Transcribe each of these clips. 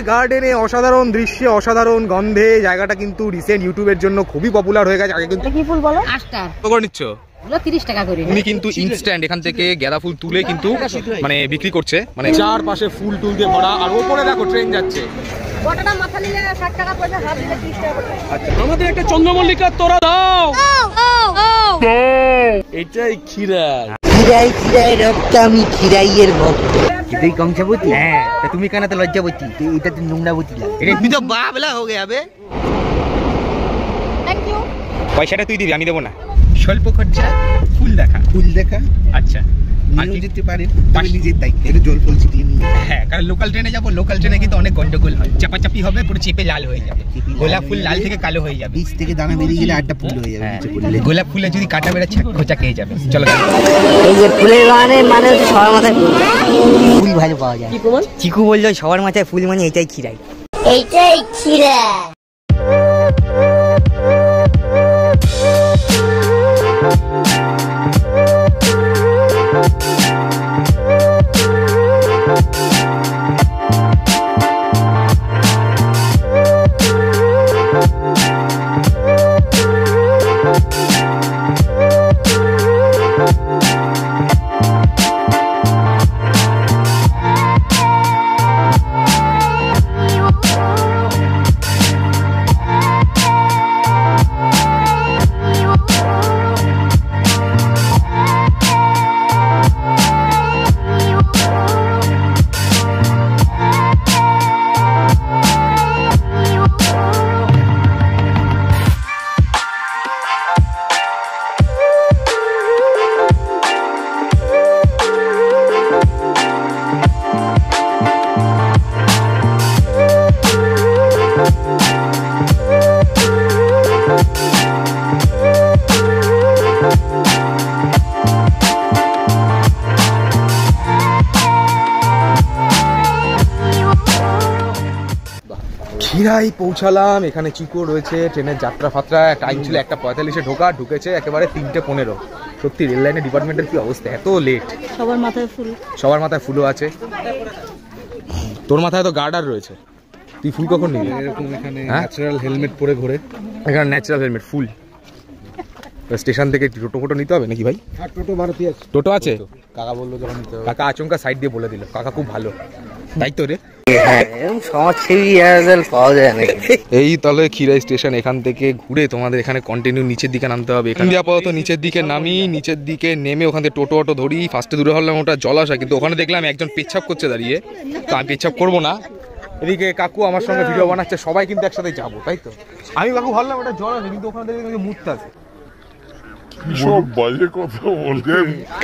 গার্ডেনে অসাধারণ দৃশ্যে অসাধারণ গন্ধে জায়গাটা কিন্তু রিসেন্ট ইউটিউবের জন্য খুবই পপুলার হয়ে গেছে। আগে কিন্তু কি ফুল বলো? আস্টার। কত করে নিচ্ছ? 30 টাকা করে। উনি কিন্তু ইনস্ট্যান্ট এখান থেকে গাঁদা ফুল তুলে কিন্তু মানে বিক্রি করছে, মানে চারপাশে ফুল টুল দিয়ে ভরা, আর ওপরে দেখো ট্রেন যাচ্ছে। গোটাটা মাথা নিলে 60 টাকা পয়সা, হাত দিলে 30 টাকা পয়সা। আচ্ছা, আমাদের একটা চন্দ্রমল্লিকা তোরা দাও। এটাই খিরাই। খিরাই রক্ত, আমি খিরাইয়ের ভক্ত। তুই কংসাবতী? হ্যাঁ, তুমি কেন তো লজ্জাবতী? এটা তো নোংরাবতী লাগে। এটা তুই তো বাবলা হয়ে যাবে। Thank you. পয়সাটা তুই দিবি, আমি দেবো না। স্বল্প খরচা ফুল দেখা। আচ্ছা, যেতে পারে তবে নিজের দায়িত্ব, এটা জল ফল ছিটিয়ে নিয়ে। হ্যাঁ, কারণ লোকাল ট্রেনে যাবো, লোকাল ট্রেনে কিন্তু অনেক গন্ডগোল হয়, চাপাচাপি হবে, পুরো চেপে লাল হয়ে যাবে। গোলাপ ফুল লাল থেকে কালো হয়ে যাবে, বীজ থেকে দানা বেরিয়ে গেলে আটটা ফুল হয়ে যাবে। গোলাপ ফুলে যদি কাটা বেড়ে খোঁচা খেয়ে যাবে। চলো, এই যে ফুলের মানে সবার মাথায় ফুল ভালো পাওয়া যায়। চিকু বললো সবার মাথায় ফুল মানে এটাই খিরাই। এইটাই খিরাই। খিরাই পৌঁছালাম। এখানে চিকু রয়েছে, ট্রেনের যাত্রা ফাত্রা টাইম ছিল 1:45-এ ঢুকেছে একেবারে 3:15। সত্যি রেল লাইনের ডিপার্টমেন্টের কি অবস্থা, এত লেট। সবার মাথায় ফুল, সবার মাথায় ফুলও আছে। তোর মাথায় তো গার্ডার রয়েছে, তুই ফুল কখন নিবি? এরকম এখানে ন্যাচারাল হেলমেট পরে ঘোরে। এখানে ন্যাচারাল হেলমেট ফুল। স্টেশন থেকে টোটো ফোটো নিতে হবে নাকি ভাই? টোটো মারুতি আছে। টোটো আছে? কাকা বললো যখন নিতে হবে। কাকা আচমকা সাইড দিয়ে বলে দিল, কাকা খুব ভালো, তাই তো রে। এই তাহলে খিরাই স্টেশন। এখান থেকে ঘুরে তোমাদের এখানে কন্টিনিউ নিচের দিকে নামতে হবে। এখান দিয়ে আপাতত নিচের দিকে নামি, নিচের দিকে নেমে ওখান থেকে টোটো অটো ধরি। ফার্স্টে দূরে হলাম ওটা জলাশয়, কিন্তু ওখানে দেখলাম একজন পেচ্ছাপ করছে দাঁড়িয়ে, তো আমি পেচ্ছাপ করবো না। এদিকে কাকু আমার সঙ্গে ভিডিও বানাচ্ছে, সবাই কিন্তু একসাথে যাবো, তাই তো। আমি কাকু ভাবলাম ওটা জলাশয়, কিন্তু ওখানে দেখে মুহূর্তে আছে।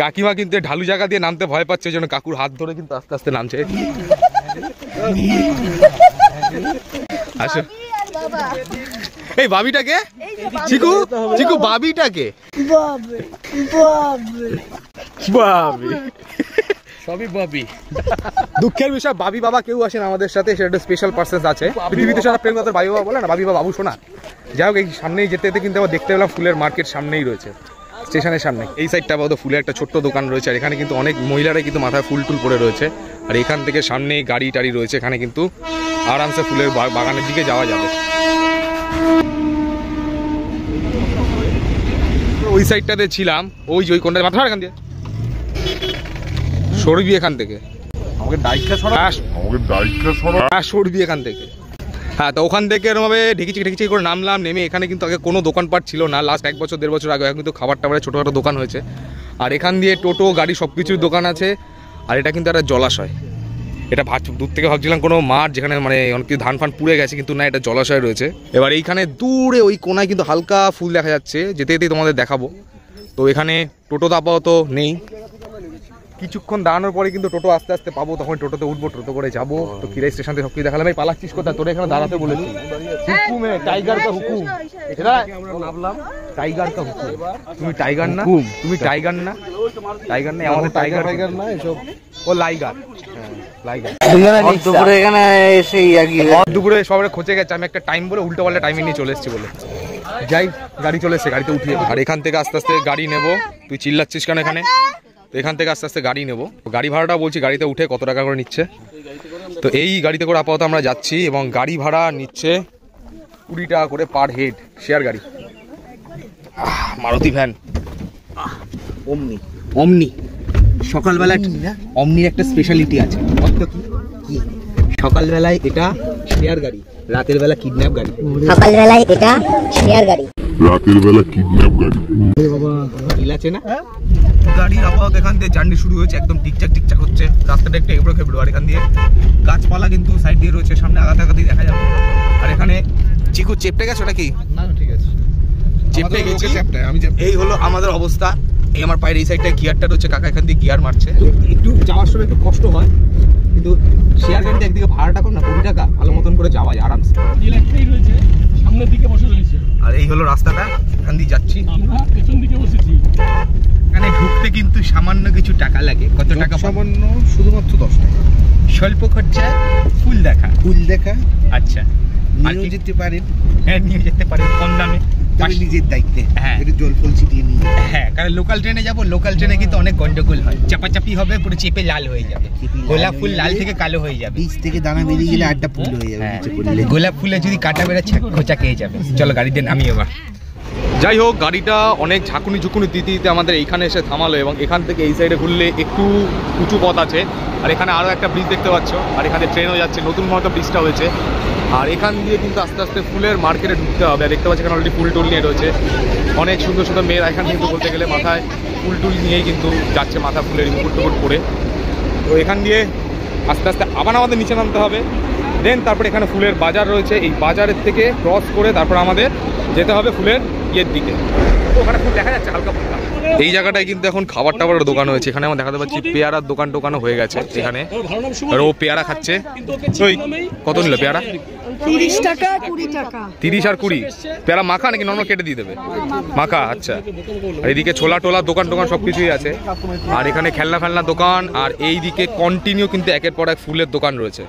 কাকিমা কিন্তু ঢালু জায়গা দিয়ে নামতে ভয় পাচ্ছে, জন্য কাকুর হাত ধরে কিন্তু আস্তে আস্তে নামছে। আসো, এই বাবিটাকে চিকু, চিকু বাবিটাকে বাবি, সবই বাবি। দুঃখের বিষয় বাবি বাবা কেউ আসেন আমাদের সাথে, সেটা স্পেশাল পার্সন আছে পৃথিবীতে। সারা প্রেম কথা বাবি বাবা বলে না, বাবি বাবা বাবু শোনা। যাই হোক, এই সামনেই যেতে যেতে কিন্তু আবার দেখতে পেলাম ফুলের মার্কেট সামনেই রয়েছে, স্টেশনের সামনে। এই সাইডটা আপাতত ফুলের একটা ছোট্ট দোকান রয়েছে, আর এখানে কিন্তু অনেক মহিলারাই কিন্তু মাথায় ফুল টুল পরে রয়েছে। আর এখান থেকে সামনে গাড়ি টাড়ি রয়েছে, এখানে কিন্তু আরামসে ফুলের বাগানের দিকে যাওয়া যাবে। ওই সাইডটাতে ছিলাম, ওই যে ওই কোনটা মাথা এখান দিয়ে সরবি, এখান থেকে আমাকে ডাইকা সরা, আমাকে ডাইকা সরা, সরবি এখান থেকে। হ্যাঁ, তো ওখান থেকে এরকমভাবে ঢেকিচি করে নামলাম। নেমে এখানে কিন্তু আগে কোনো দোকানপাট ছিল না, লাস্ট 1 বছর 1.5 বছর আগে কিন্তু খাবার টাবারের ছোটোখাটো দোকান হয়েছে। আর এখান দিয়ে টোটো গাড়ি সব কিছুর দোকান আছে। আর এটা কিন্তু একটা জলাশয়। এটা দূর থেকে ভাবছিলাম কোনো মাঠ যেখানে মানে অনেক কিছু ধান ফান পুড়ে গেছে, কিন্তু না, এটা জলাশয় রয়েছে। এবার এইখানে দূরে ওই কোনায় কিন্তু হালকা ফুল দেখা যাচ্ছে, যেতে যেতেই তোমাদের দেখাবো। তো এখানে টোটো আপাতত নেই, কিছুক্ষণ দাঁড়ানোর পরে কিন্তু টোটো আস্তে আস্তে পাবো, তখন টোটোতে উঠবো, টোটো করে যাবো। তো খিরাই স্টেশন থেকে সব কিছু দেখালাম। এই পালাচ্ছিস কোথায়? তোরা এখানে দাঁড়াতে বলেছি, হুকুমে টাইগার কা হুকুম। টাইগার কা হুকুম। তুমি টাইগার না, তুমি টাইগার না, টাইগার না, আমাদের টাইগার টাইগার না, এসব ও লাইগার। লাইগার দুপুরে এখানে এসে দুপুরে সবাই খোঁজে গেছে, আমি একটা টাইম বলে উল্টো পাল্টা টাইমে নিয়ে চলে এসেছি বলে। যাই, গাড়ি চলে এসছে, গাড়িতে উঠিয়ে। আর এখান থেকে আস্তে আস্তে গাড়ি নেবো। তুই চিল্লাচ্ছিস কেন এখানে? তো এখান থেকে আস্তে আস্তে গাড়ি নেবো। গাড়ি ভাড়াটা বলছি, গাড়িতে উঠে কত টাকা করে নিচ্ছে। তো তো এই গাড়িতে করে আপাতত আমরা যাচ্ছি এবং গাড়ি ভাড়া নিচ্ছে 20 টাকা করে পার হেড, শেয়ার গাড়ি। মারুতি ভ্যান অমনি অমনি সকালবেলা অমনির একটা স্পেশালিটি আছে। কি সকালবেলায় এটা শেয়ার গাড়ি, রাতের বেলা কিডন্যাপ গাড়ি। সকালবেলায় এটা শেয়ার গাড়ি, রাতের বেলা কিডন্যাপ গাড়ি। বাবা ইল আছে না? গাড়ির আপাতত এখান থেকে জার্নি শুরু হয়েছে, একদম টিকচাক টিকচাক হচ্ছে, রাস্তাটা একটু এবড়ো খেবড়ো। আর এখান দিয়ে গাছপালা কিন্তু সাইড দিয়ে রয়েছে, সামনে আগাতে আগাতেই দেখা যাবে। আর এখানে চিকু চেপটে গেছো নাকি? না ঠিক আছে, চেপটে গেছি, আমি এই হলো আমাদের অবস্থা। এই আমার পায়ের এই সাইডটা গিয়ারটা রয়েছে, কাকা এখান দিয়ে গিয়ার মারছে। একটু যাওয়ার সময় একটু কষ্ট হয়, কিন্তু শেয়ার গাড়িতে একদিকে ভাড়াটা কর না 20 টাকা, ভালো মতন করে যাওয়া যায় আরামসে। সামনের দিকে বসে রয়েছে, আর এই হলো রাস্তাটা, এখান দিয়ে যাচ্ছি। আমরা পেছন দিকে বসেছি। এখানে ঢুকতে কিন্তু সামান্য কিছু টাকা লাগে। কত টাকা? সামান্য, শুধুমাত্র 10 টাকা। স্বল্প খরচায় ফুল দেখা। ফুল দেখা আচ্ছা, আর নিয়েও কি? যেতে পারেন, হ্যাঁ নিয়ে যেতে পারেন কম দামে। তবে নিজের দায়িত্বে। হ্যাঁ। একটু জল ফল ছিটিয়ে নিয়ে যাবেন। হ্যাঁ, কারণ লোকাল ট্রেনে যাবো, লোকাল ট্রেনে কিন্তু অনেক গন্ডগোল হয়, চাপাচাপি হবে, পুরো চেপে লাল হয়ে যাবে। চেপে লাল গোলাপ হয়ে ফুল লাল যাবে। থেকে কালো হয়ে যাবে। বীজ থেকে দানা বেরিয়ে গেলে আড্ডা ফুল হয়ে যাবে হ্যাঁ, নিচে পড়লে। গোলাপ ফুলে যদি কাটা বেড়ে খোঁচা খেয়ে যাবে। চলো গাড়িতে নামি এবার। যাই হোক, গাড়িটা অনেক ঝাঁকুনি ঝুঁকুনি দিতে দিতে আমাদের এইখানে এসে থামালো এবং এখান থেকে এই সাইডে ঘুরলে একটু উঁচু পথ আছে। আর এখানে আরও একটা ব্রিজ দেখতে পাচ্ছ, আর এখানে ট্রেনও যাচ্ছে, নতুন মতো ব্রিজটা হয়েছে। আর এখান দিয়ে কিন্তু আস্তে আস্তে ফুলের মার্কেটে ঢুকতে হবে। আর দেখতে পাচ্ছি এখানে অলরেডি ফুল টুল নিয়ে রয়েছে, অনেক সুন্দর সুন্দর মেয়েরা এখানে কিন্তু বলতে গেলে মাথায় ফুল টুল নিয়েই কিন্তু যাচ্ছে, মাথা ফুলের মুকুট টুকুট পরে। তো এখান দিয়ে আস্তে আস্তে আবার আমাদের নিচে নামতে হবে। দেন তারপরে এখানে ফুলের বাজার রয়েছে, এই বাজারের থেকে ক্রস করে তারপর আমাদের যেতে হবে ফুলের ইয়ের দিকে। তো ওখানে ফুল দেখা যাচ্ছে হালকা ফুলকা। এই জায়গাটায় কিন্তু এখন খাবার টাবারের দোকান হয়েছে। এখানে আমরা দেখাতে পাচ্ছি পেয়ারার দোকান টোকানও হয়ে গেছে এখানে। আর ও পেয়ারা খাচ্ছে। ওই কত নিল পেয়ারা? 30 টাকা 20 টাকা। 30 আর 20 পেয়ারা মাখা নাকি নর্মাল কেটে দিয়ে দেবে? মাখা, আচ্ছা। আর এইদিকে ছোলা টোলা দোকান টোকান সব কিছুই আছে। আর এখানে খেলনা ফেলনা দোকান, আর এইদিকে কন্টিনিউ কিন্তু একের পর এক ফুলের দোকান রয়েছে।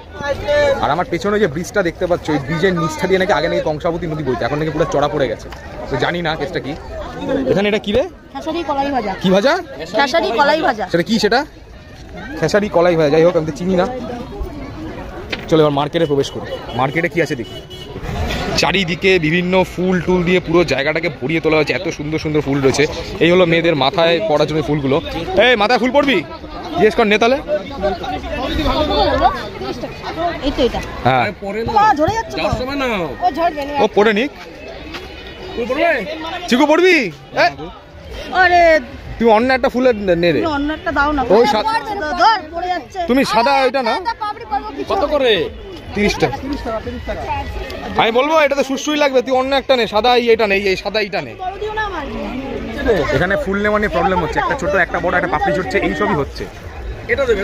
আর আমার পেছনে যে ব্রিজটা দেখতে পাচ্ছ, ওই ব্রিজের নিচটা দিয়ে নাকি আগে নাকি কংসাবতী নদী বইতে, এখন নাকি পুরো চড়া পড়ে গেছে। তো জানি না কেসটা কি। এখানে এটা কি রে? খেসারি কলাই ভাজা। কি ভাজা? খেসারি কলাই ভাজা। সেটা কি? সেটা খেসারি কলাই ভাজা। যাই হোক, আমি তো চিনি না। চলো এবার মার্কেটে প্রবেশ করি। মার্কেটে কি আছে দেখি। চারিদিকে বিভিন্ন ফুল টুল দিয়ে পুরো জায়গাটাকে ভরিয়ে তোলা হয়েছে, এত সুন্দর সুন্দর ফুল রয়েছে। এই হলো মেয়েদের মাথায় পড়ার জন্য ফুলগুলো। এই মাথায় ফুল পড়বি? জিজ্ঞেস কর নে তাহলে। এই তো এটা। হ্যাঁ, ঝরে যাচ্ছে তো। ও ঝরবে না। ও পড়ে নিক। চিকু পড়বি? আরে তুমি অন্য একটা ফুলের নে রে। অন্য একটা দাও না। ওই ধর পড়ে যাচ্ছে। তুমি সাদা এটা না? কত করে? 30 টাকা। আমি বলবো এটাতে সুসুই লাগবে, তুই অন্য একটা নে, সাদা এটা নেই, এই সাদা এইটা নেই। এখানে ফুল নেওয়া নিয়ে প্রবলেম হচ্ছে, একটা ছোট একটা বড় একটা পাপড়ি ছড়ছে, এইসবই হচ্ছে।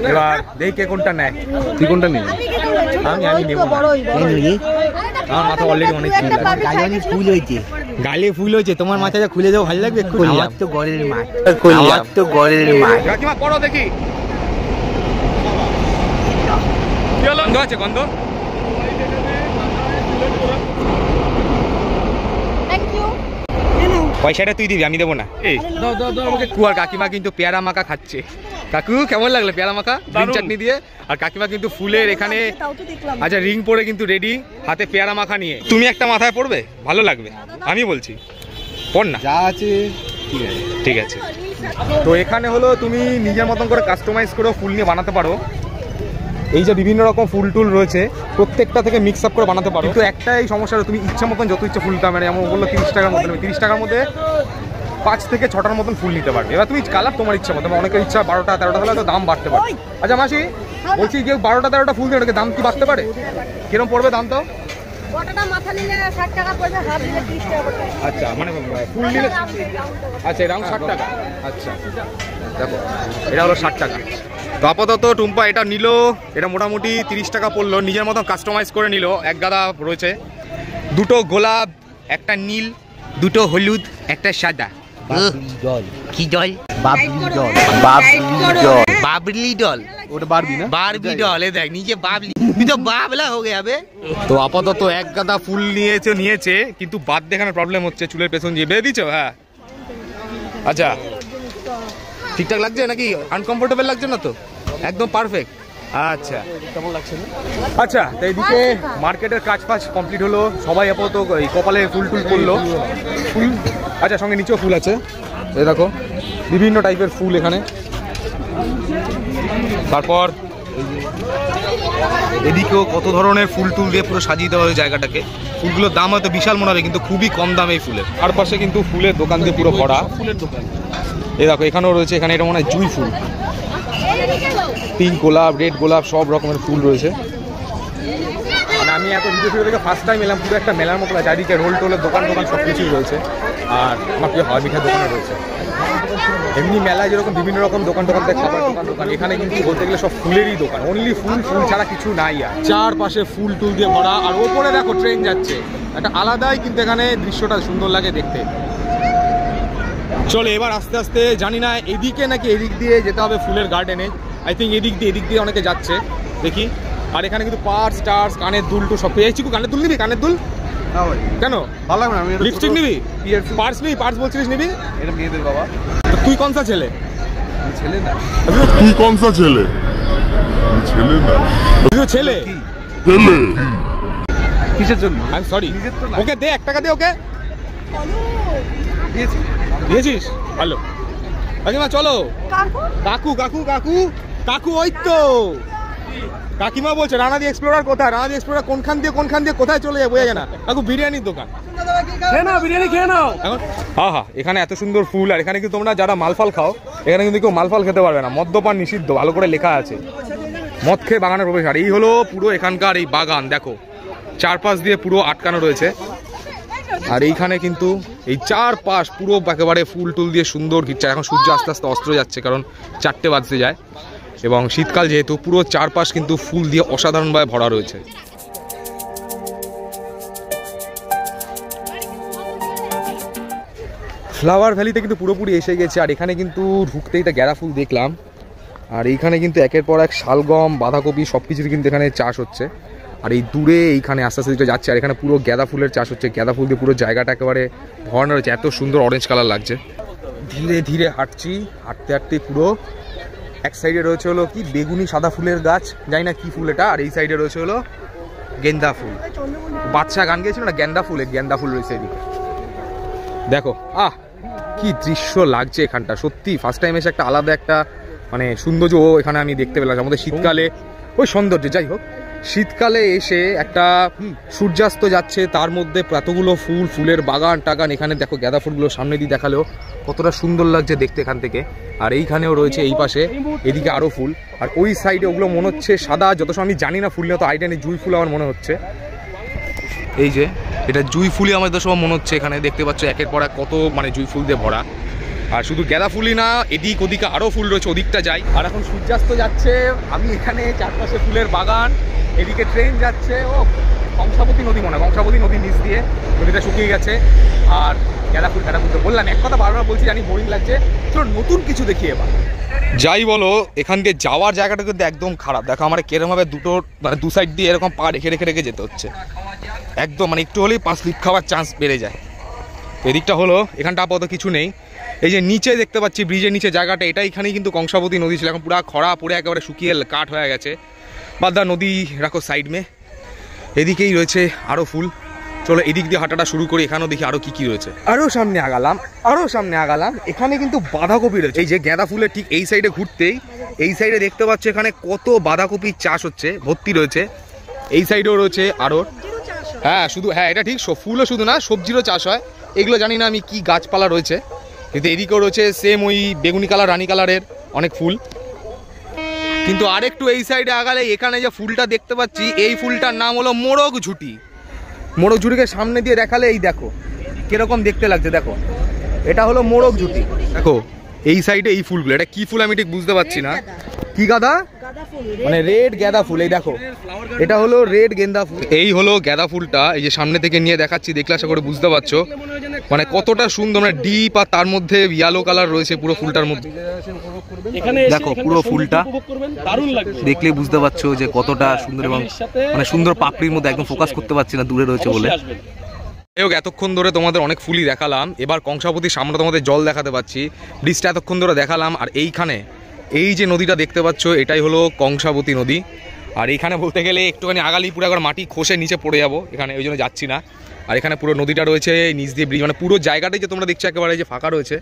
এবার দেখি কে কোনটা নেয়। তুই কোনটা নিবি? আমি নেবো না। আমার মাথা অলরেডি অনেক ফুল লাগবে। গায়ে অনেক ফুল হয়েছে, গালে ফুল হয়েছে, তোমার মাথায় খুলে যাও ভালো লাগবে। আমার তো গড়ের মাঠ, আমার তো গড়ের মাঠ। কাকিমা পড়ো দেখি। গন্ধ আছে, গন্ধ। Thank you. পয়সাটা তুই দিবি, আমি দেবো না। এই আমাকে কুয়ার কাকিমা কিন্তু পেয়ারা মাখা খাচ্ছে। কাকু কেমন লাগলো পেয়ারা মাখা গ্রিন চাটনি দিয়ে? আর কাকিমা কিন্তু ফুলের এখানে আচ্ছা রিং পরে কিন্তু রেডি, হাতে পেয়ারা মাখা নিয়ে। তুমি একটা মাথায় পড়বে, ভালো লাগবে, আমি বলছি পড় না। যা আছে ঠিক আছে। তো এখানে হলো তুমি নিজের মতন করে কাস্টমাইজ করে ফুল নিয়ে বানাতে পারো। এই যে বিভিন্ন রকম ফুল টুল রয়েছে, প্রত্যেকটা থেকে মিক্স আপ করে বানাতে পারো। কিন্তু একটাই সমস্যা, তুমি ইচ্ছা মতন যত ইচ্ছা ফুলটা, মানে এমন বললো 30 টাকার মধ্যে, 30 টাকার মধ্যে 5 থেকে 6টার মতন ফুল নিতে পারবে। এবার তুমি কালার তোমার ইচ্ছা মতো, অনেকের ইচ্ছা 12টা 13টা হলে তো দাম বাড়তে পারে। আচ্ছা মাসি বলছি, কেউ 12টা 13টা ফুল দিয়ে ওটাকে দাম কি বাড়তে পারে? কিরকম পড়বে দাম? তো গোটাটা মাথা নিলে 60 টাকা পড়বে, হাফ নিলে 30 টাকা পড়বে। আচ্ছা, মানে ফুল নিলে আচ্ছা এরকম 60 টাকা। আচ্ছা দেখো, এটা হলো 60 টাকা। তো আপাতত টুম্পা এটা নিল, এটা মোটামুটি 30 টাকা পড়লো। নিজের মতন কাস্টমাইজ করে নিল। এক গাদা রয়েছে, 2টো গোলাপ, একটা নীল, 2টো হলুদ, একটা সাদা। জল কি জল? বাবলি জল, বাবলি জল, বাবলি জল। ওটা বারবি না? বারবি জল। এ দেখ নিচে বাবলি, তুই তো বাবলা হয়ে যাবে। তো আপাতত এক গাদা ফুল নিয়েছে, কিন্তু বাদ দেখানোর প্রবলেম হচ্ছে, চুলের পেছন দিয়ে বেঁধে দিচ্ছ। হ্যাঁ আচ্ছা, ঠিকঠাক লাগছে নাকি? আনকমফোর্টেবল লাগছে না তো? একদম পারফেক্ট। আচ্ছা আচ্ছা, তো এইদিকে মার্কেটের কাজ ফাজ কমপ্লিট হলো, সবাই আপাতত এই কপালে ফুল টুল করলো। ফুল আচ্ছা, সঙ্গে নিচেও ফুল আছে, এই দেখো বিভিন্ন টাইপের ফুল এখানে। তারপর এদিকেও কত ধরনের ফুল টুল দিয়ে পুরো সাজিয়ে দেওয়া হয়েছে জায়গাটাকে। ফুলগুলোর দাম হয়তো বিশাল মনে হবে, কিন্তু খুবই কম দাম এই ফুলের। আর পাশে কিন্তু ফুলের দোকান দিয়ে পুরো ভরা ফুলের দোকান। এই দেখো এখানেও রয়েছে, এখানে এটা মনে হয় জুঁই ফুল, পিঙ্ক গোলাপ, রেড গোলাপ, সব রকমের ফুল রয়েছে। মানে আমি এত ভিডিও থেকে ফার্স্ট টাইম এলাম, পুরো একটা মেলার মতো চারিদিকে রোল টোলের দোকান টোকান সব কিছুই রয়েছে। আর আমার প্রিয় হাওয়া মিঠার দোকানও রয়েছে। এমনি মেলায় যেরকম বিভিন্ন রকম দোকান টোকান থাকে, খাবার দোকান, এখানে কিন্তু বলতে গেলে সব ফুলেরই দোকান, অনলি ফুল, ফুল ছাড়া কিছু নাই। আর চারপাশে ফুল টুল দিয়ে ভরা, আর ওপরে দেখো ট্রেন যাচ্ছে, একটা আলাদাই কিন্তু এখানে দৃশ্যটা সুন্দর লাগে দেখতে। চলো এবার আস্তে আস্তে, জানি না এদিকে নাকি এদিক দিয়ে যেতে হবে ফুলের গার্ডেনে, আই থিঙ্ক এদিক দিয়ে অনেকে যাচ্ছে দেখি। আর এখানে কিন্তু পার্স টার্স, কানের দুল টু সব পেয়ে। চিকু কানের দুল নিবি? কানের দুল কেন ভালো লাগবে না? লিপস্টিক নিবি? পার্স নিবি? পার্স বলছিলিস নিবি? এটা মেয়েদের বাবা। তুই কোন সা ছেলে? ছেলে না। তুই কোন সা ছেলে? ছেলে না। তুই ছেলে? ছেলে কিসের জন্য? I am sorry. ওকে দে 1 টাকা দে ওকে। দিয়েছিস? ভালো। কাকিমা চলো। কাকু কাকু কাকু কাকু, ওই তো কাকিমা বলছে রানাদি এক্সপ্লোরার কোথায়? রানাদি এক্সপ্লোরার কোনখান দিয়ে কোথায় চলে যায় বোঝা যায় না। কাকু বিরিয়ানির দোকান, খেয়ে নাও বিরিয়ানি খেয়ে নাও। হ্যাঁ হ্যাঁ, এখানে এত সুন্দর ফুল, আর এখানে কিন্তু তোমরা যারা মালফাল খাও, এখানে কিন্তু কেউ মালফাল খেতে পারবে না, মদ্যপান নিষিদ্ধ, ভালো করে লেখা আছে। মদ খেয়ে বাগানে প্রবেশ। আর এই হলো পুরো এখানকার এই বাগান, দেখো চারপাশ দিয়ে পুরো আটকানো রয়েছে। আর এইখানে কিন্তু এই চারপাশ পুরো একেবারে ফুল টুল দিয়ে সুন্দর ঘিরছে। এখন সূর্য আস্তে আস্তে অস্ত যাচ্ছে, কারণ 4টে বাজতে যায়, এবং শীতকাল যেহেতু, পুরো চারপাশ কিন্তু ফুল দিয়ে অসাধারণভাবে ভরা রয়েছে। ফ্লাওয়ার ভ্যালিতে কিন্তু পুরোপুরি এসে গেছে। আর এখানে কিন্তু ঢুকতেই একটা গ্যাঁদা ফুল দেখলাম, আর এইখানে কিন্তু একের পর এক শালগম, বাঁধাকপি সব কিছুর কিন্তু এখানে চাষ হচ্ছে। আর এই দূরে এইখানে আস্তে আস্তে যাচ্ছে, আর এখানে পুরো গ্যাঁদা ফুলের চাষ হচ্ছে। গ্যাঁদা ফুল দিয়ে পুরো জায়গাটা একেবারে ভরানো রয়েছে, এত সুন্দর অরেঞ্জ কালার লাগছে। ধীরে ধীরে হাঁটছি, হাঁটতে হাঁটতে পুরো এক সাইডে রয়েছে হলো কি বেগুনি সাদা ফুলের গাছ, জানি না কি ফুল এটা, আর এই সাইডে রয়েছে হলো গেন্দা ফুল। বাচ্চা গান গেছিল না, গেন্দা ফুল, গেন্দা ফুল রয়েছে এদিকে। দেখো কি দৃশ্য লাগছে এখানটা, সত্যি ফার্স্ট টাইম এসে একটা আলাদা একটা মানে সৌন্দর্য এখানে আমি দেখতে পেলাম। আমাদের শীতকালে ওই সৌন্দর্য, যাই হোক শীতকালে এসে একটা সূর্যাস্ত যাচ্ছে, তার মধ্যে এতগুলো ফুল, ফুলের বাগান টাগান। এখানে দেখো গাঁদা ফুলগুলো সামনে দিয়ে দেখালেও কতটা সুন্দর লাগছে দেখতে এখান থেকে। আর এইখানেও রয়েছে এই পাশে, এদিকে আরও ফুল, আর ওই সাইডে ওগুলো মনে হচ্ছে সাদা, যত সময় আমি জানি না ফুল নিয়ে তো আইডিয়া নেই, জুঁই ফুল আমার মনে হচ্ছে। এই যে এটা জুঁই ফুলই আমাদের সব মনে হচ্ছে। এখানে দেখতে পাচ্ছ একের পর এক কত মানে জুঁই ফুল দিয়ে ভরা। আর শুধু গাঁদা ফুলই না, এদিক ওদিকে আরও ফুল রয়েছে, ওদিকটা যাই। আর এখন সূর্যাস্ত যাচ্ছে, আমি এখানে চারপাশে ফুলের বাগান, এদিকে ট্রেন যাচ্ছে। ও কংসাবতী নদী মনে হয়, কংসাবতী নদীর নিচ দিয়ে, নদীটা শুকিয়ে গেছে। আর গাঁদা ফুল তো বললাম, এক কথা বারবার বলছি, জানি বোরিং লাগছে, চলো নতুন কিছু দেখি এবার। যাই বলো, এখান দিয়ে যাওয়ার জায়গাটা কিন্তু একদম খারাপ। দেখো আমার কেরমভাবে দুটোর মানে দু সাইড দিয়ে এরকম পা রেখে রেখে রেখে যেতে হচ্ছে, একদম মানে একটু হলেই পা স্লিপ খাওয়ার চান্স বেড়ে যায়। এদিকটা হলো, এখানটা আপাতত কিছু নেই। এই যে নিচে দেখতে পাচ্ছি ব্রিজের নিচে জায়গাটা, এটা এখানেই কিন্তু কংসাবতী নদী ছিল, এখন পুরো খরা পড়ে একেবারে শুকিয়ে কাঠ হয়ে গেছে। বাদা নদী রাখো সাইড মে। এদিকেই রয়েছে আরও ফুল, চলো এদিক দিয়ে হাঁটাটা শুরু করি। এখানেও দেখি আরও কী রয়েছে। আরও সামনে আগালাম, এখানে কিন্তু বাঁধাকপি রয়েছে। এই যে গাঁদা ফুলের ঠিক এই সাইডে ঘুরতেই, এই সাইডে দেখতে পাচ্ছ এখানে কত বাঁধাকপির চাষ হচ্ছে, ভর্তি রয়েছে। এই সাইডেও রয়েছে আরও, হ্যাঁ শুধু, হ্যাঁ এটা ঠিক, ফুলও শুধু না সবজিরও চাষ হয়। এগুলো জানি না আমি কি গাছপালা রয়েছে, কিন্তু এদিকেও রয়েছে সেম ওই বেগুনি কালার, রানী কালারের অনেক ফুল। কিন্তু আরেকটু এই সাইডে আগালে এখানে যে ফুলটা দেখতে পাচ্ছি, এই ফুলটার নাম হলো মোরগ ঝুটি। মোরগ ঝুটিকে সামনে দিয়ে দেখালে এই দেখো কিরকম দেখতে লাগছে, দেখো এটা হলো মোরগ ঝুটি। দেখো এই সাইডে এই ফুলগুলো, এটা কি ফুল আমি ঠিক বুঝতে পারছি না। কি গাঁদা? মানে রেড গাঁদা ফুল। এই দেখো এটা হলো রেড গেন্দা ফুল। এই হলো গাঁদা ফুলটা, এই যে সামনে থেকে নিয়ে দেখাচ্ছি, দেখলে আশা করে বুঝতে পারছো মানে কতটা সুন্দর, মানে ডিপ, আর তার মধ্যে ইয়েলো কালার রয়েছে পুরো ফুলটার মধ্যে। দেখো পুরো ফুলটা দেখলে বুঝতে পারছো যে কতটা সুন্দর, এবং মানে সুন্দর পাপড়ির মধ্যে, একদম ফোকাস করতে পারছি না দূরে রয়েছে বলে। এতক্ষণ ধরে তোমাদের অনেক ফুলই দেখালাম, এবার কংসাবতীর সামনে তোমাদের জল দেখাতে পাচ্ছি। ব্রিজটা এতক্ষণ ধরে দেখালাম, আর এইখানে এই যে নদীটা দেখতে পাচ্ছ এটাই হলো কংসাবতী নদী। আর এখানে বলতে গেলে একটুখানি আগালি পুরো একবার মাটি খসে নিচে পড়ে যাবো, এখানে ওই জন্য যাচ্ছি না। আর এখানে পুরো নদীটা রয়েছে নিচ দিয়ে ব্রিজ, মানে পুরো জায়গাটাই যে তোমরা দেখছো একেবারে যে ফাঁকা রয়েছে,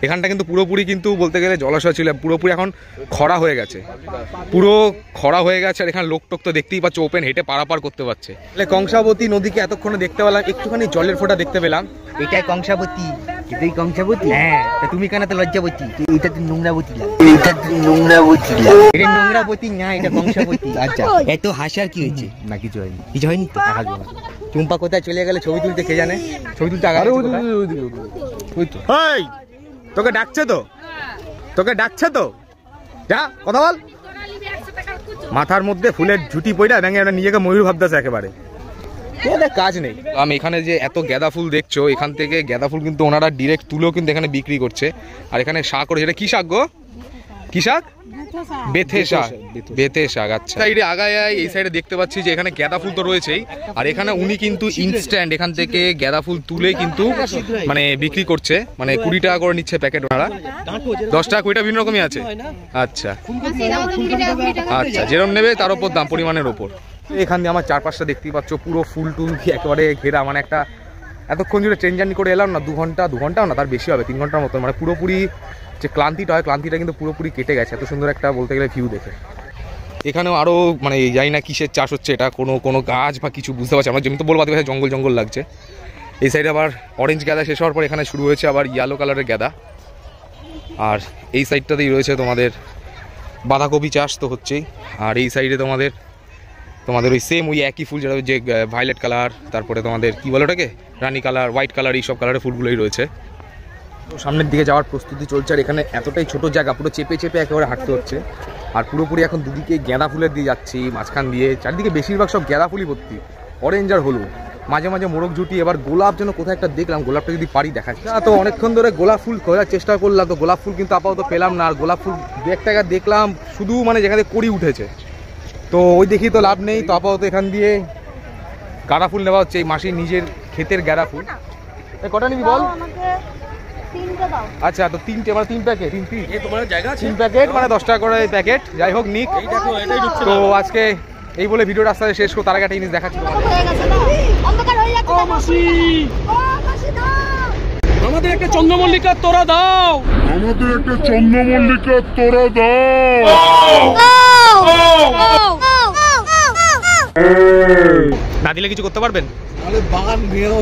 এখানটা কিন্তু পুরোপুরি কিন্তু বলতে গেলে জলাশয় ছিল, পুরোপুরি এখন খরা হয়ে গেছে, পুরো খরা হয়ে গেছে। আর এখানে লোক টোক তো দেখতেই পাচ্ছ ওপেন হেঁটে পারাপার করতে পারছে। তাহলে কংসাবতী নদীকে এতক্ষণে দেখতে পেলাম, একটুখানি জলের ফোঁটা দেখতে পেলাম। এটাই কংসাবতী, এটাই কংসাবতী। হ্যাঁ, তা তুমি কেন তো লজ্জাবতী? এটা তো নোংরাবতী লাগে, এটা তো নোংরাবতী লাগে। এটা নোংরাবতী না, এটা কংসাবতী। আচ্ছা, এত হাসার কি হয়েছে? না কিছু হয়নি, কিছু হয়নি তো। হাসবো না। চুম্পা কোথায় চলে গেলে ছবি তুলতে, কে জানে? ছবি তুলতে আগে তোকে ডাকছে তো, তোকে ডাকছে তো, যা কথা বল। মাথার মধ্যে ফুলের ঝুটি পইটা ব্যাঙে নিজেকে ময়ূর ভাবতেছে একেবারে, কাজ নেই। আমি এখানে যে এত গাঁদা ফুল দেখছো, এখান থেকে গাঁদা ফুল কিন্তু ওনারা ডিরেক্ট তুলেও কিন্তু এখানে বিক্রি করছে। আর এখানে শাক করে, এটা কি শাক গো? কি শাক? বেথে শাক, বেথে শাক। আচ্ছা, সাইডে আগায় এই সাইডে দেখতে পাচ্ছি যে এখানে গাঁদা ফুল তো রয়েছেই, আর এখানে উনি কিন্তু ইনস্ট্যান্ট এখান থেকে গাঁদা ফুল তুলে কিন্তু মানে বিক্রি করছে, মানে 20 টাকা করে নিচ্ছে প্যাকেট ওনারা। 10 টাকা 20 টা বিভিন্ন রকমই আছে। আচ্ছা আচ্ছা, যেরকম নেবে তার উপর দাম, পরিমাণের ওপর। এখান দিয়ে আমার চারপাশটা দেখতেই পাচ্ছ পুরো ফুল টুল দিয়ে একেবারে ঘেরা, মানে একটা এতক্ষণ জুড়ে ট্রেন জার্নি করে এলাম না, 2 ঘন্টাও না, তার বেশি হবে, 3 ঘন্টার মতো, মানে পুরোপুরি যে ক্লান্তিটা হয় ক্লান্তিটা কিন্তু পুরোপুরি কেটে গেছে এত সুন্দর একটা বলতে গেলে ভিউ দেখে। এখানেও আরও মানে জানি না কিসের চাষ হচ্ছে, এটা কোনো গাছ বা কিছু বুঝতে পারছি আমরা, জমি তো বলবো জঙ্গল জঙ্গল লাগছে। এই সাইডে আবার অরেঞ্জ গাঁদা শেষ হওয়ার পর এখানে শুরু হয়েছে আবার ইয়েলো কালারের গাঁদা। আর এই সাইডটাতেই রয়েছে তোমাদের বাঁধাকপি চাষ তো হচ্ছেই। আর এই সাইডে তোমাদের ওই সেম ওই একই ফুল, যেটা যে ভায়োলেট কালার, তারপরে তোমাদের কি বলে ওটাকে রানি কালার, হোয়াইট কালার, এইসব কালারের ফুলগুলোই রয়েছে। তো সামনের দিকে যাওয়ার প্রস্তুতি চলছে। আর এখানে এতটাই ছোট জায়গা, পুরো চেপে চেপে একেবারে হাঁটতে হচ্ছে। আর পুরোপুরি এখন দুদিকে গাঁদা ফুলের দিয়ে যাচ্ছি, মাঝখান দিয়ে চারদিকে বেশিরভাগ সব গাঁদা ফুলই ভর্তি, অরেঞ্জ আর হলুদ, মাঝে মাঝে মোরগ জুটি। এবার গোলাপ যেন কোথায় একটা দেখলাম, গোলাপটা যদি পারি দেখাচ্ছি। তো অনেকক্ষণ ধরে গোলাপ ফুল খোঁজার চেষ্টা করলাম, তো গোলাপ ফুল কিন্তু আপাতত পেলাম না। আর গোলাপ ফুল 2-1 টাকা দেখলাম শুধু, মানে যেখানে কড়ি উঠেছে, তো ওই দেখি তো লাভ নেই। তো আপাতত এখান দিয়ে গাঁদা ফুল নেওয়া হচ্ছে, এই মাসির নিজের ক্ষেতের গাঁদা ফুল। কটা নিবি বল? আচ্ছা, তো 3টে মানে 3 প্যাকেট, 3 প্যাকেট মানে 10 টাকা করে প্যাকেট। যাই হোক নিক, তো আজকে এই বলে ভিডিওটা আস্তে আস্তে শেষ করো। তার আগে একটা জিনিস দেখাচ্ছি আমাদের একটা চন্দ্রমল্লিকা তোরা দাও, আমাদের একটা চন্দ্রমল্লিকা তোরা দাও। না দিলে কিছু করতে পারবেন? বাগান বেরো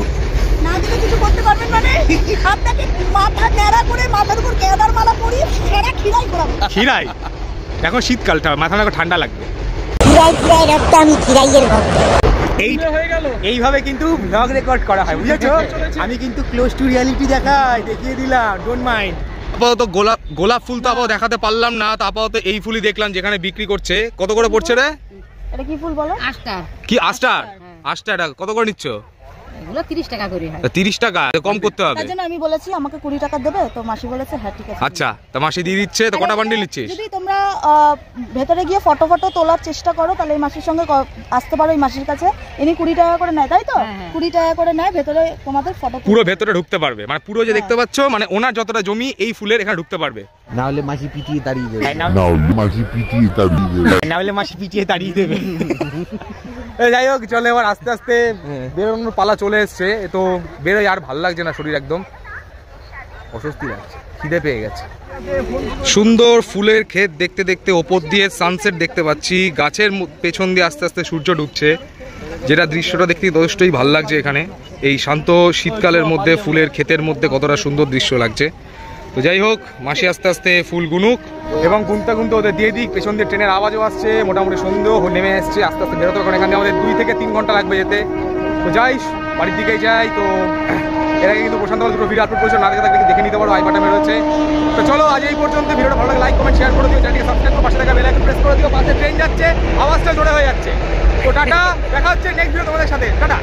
না দিলে কিছু করতে পারবেন মানে আপনাকে মাথা ন্যাড়া করে মাথার উপর গাঁদার মালা পরিয়ে সেরা খিরাই করাবো। খিরাই? এখন শীতকালটা, মাথা না ঠান্ডা লাগবে। এইভাবে কিন্তু ব্লগ রেকর্ড করা হয়, বুঝেছো? আমি কিন্তু ক্লোজ টু রিয়ালিটি দেখিয়ে দিলাম, ডোন্ট মাইন্ড। আপাতত গোলাপ ফুল তো আপাতত দেখাতে পারলাম না, তো আপাতত এই ফুলই দেখলাম যেখানে বিক্রি করছে। কত করে পড়ছে রে? এটা কি ফুল বলো? আস্টার। কি আস্টার? আস্টার কত করে নিচ্ছ? এগুলো 30 টাকা করে হয়। 30 টাকা কম করতে হবে। তার জন্য আমি বলেছি আমাকে 20 টাকা দেবে, তো মাসি বলেছে হ্যাঁ ঠিক আছে। আচ্ছা, তা মাসি দিয়ে দিচ্ছে। তো কটা বান্ডিল নিচ্ছিস? যদি তোমরা ভেতরে গিয়ে ফটো তোলার চেষ্টা করো, তাহলে এই মাসির সঙ্গে আসতে পারো। এই মাসির কাছে ইনি 20 টাকা করে নেয়, তাই তো? 20 টাকা করে নেয়, ভেতরে তোমাদের ফটো পুরো ভেতরে ঢুকতে পারবে, মানে পুরো যে দেখতে পাচ্ছ, মানে ওনার যতটা জমি এই ফুলের এখানে ঢুকতে পারবে। না হলে মাসি পিটিয়ে তাড়িয়ে দেবে, না মাঝি পিটিয়ে তাড়িয়ে দেবে, না হলে মাসি পিটিয়ে তাড়িয়ে দেবে। যাই হোক, চলে এবার আস্তে আস্তে বেরোনোর পালা চলে এসছে। তো বেরোয়, আর ভালো লাগছে না, শরীর একদম অস্বস্তি লাগছে, খিদে পেয়ে গেছে। সুন্দর ফুলের ক্ষেত দেখতে দেখতে ওপর দিয়ে সানসেট দেখতে পাচ্ছি, গাছের পেছন দিয়ে আস্তে আস্তে সূর্য ডুবছে, যেটা দৃশ্যটা দেখতে যথেষ্টই ভালো লাগছে। এখানে এই শান্ত শীতকালের মধ্যে ফুলের ক্ষেতের মধ্যে কতটা সুন্দর দৃশ্য লাগছে। তো যাই হোক, মাসি আস্তে আস্তে ফুল গুনুক, এবং গুনতে গুনতে ওদের দিয়ে দিক। পেছন দিয়ে ট্রেনের আওয়াজও আসছে, মোটামুটি সন্ধ্যেও নেমে এসছে, আস্তে আস্তে বেরোতে। কারণ এখানে আমাদের 2 থেকে 3 ঘন্টা লাগবে যেতে। তো যাই, বাড়ির দিকেই যাই। তো এর আগে কিন্তু প্রশান্ত দুটো ভিডিও আপলোড করেছে, না দেখে থাকলে দেখে নিতে পারো, আই বাটন বেরোচ্ছে। তো চলো আজ এই পর্যন্ত। ভিডিওটা ভালো লাগে লাইক কমেন্ট শেয়ার করে দিও, চ্যানেলকে সাবস্ক্রাইব করে পাশে থাকা বেল আইকন প্রেস করে দিও। পাশে ট্রেন যাচ্ছে, আওয়াজটা জোরে হয়ে যাচ্ছে। তো টাটা, দেখা হচ্ছে নেক্সট ভিডিও তোমাদের সাথে। টাটা।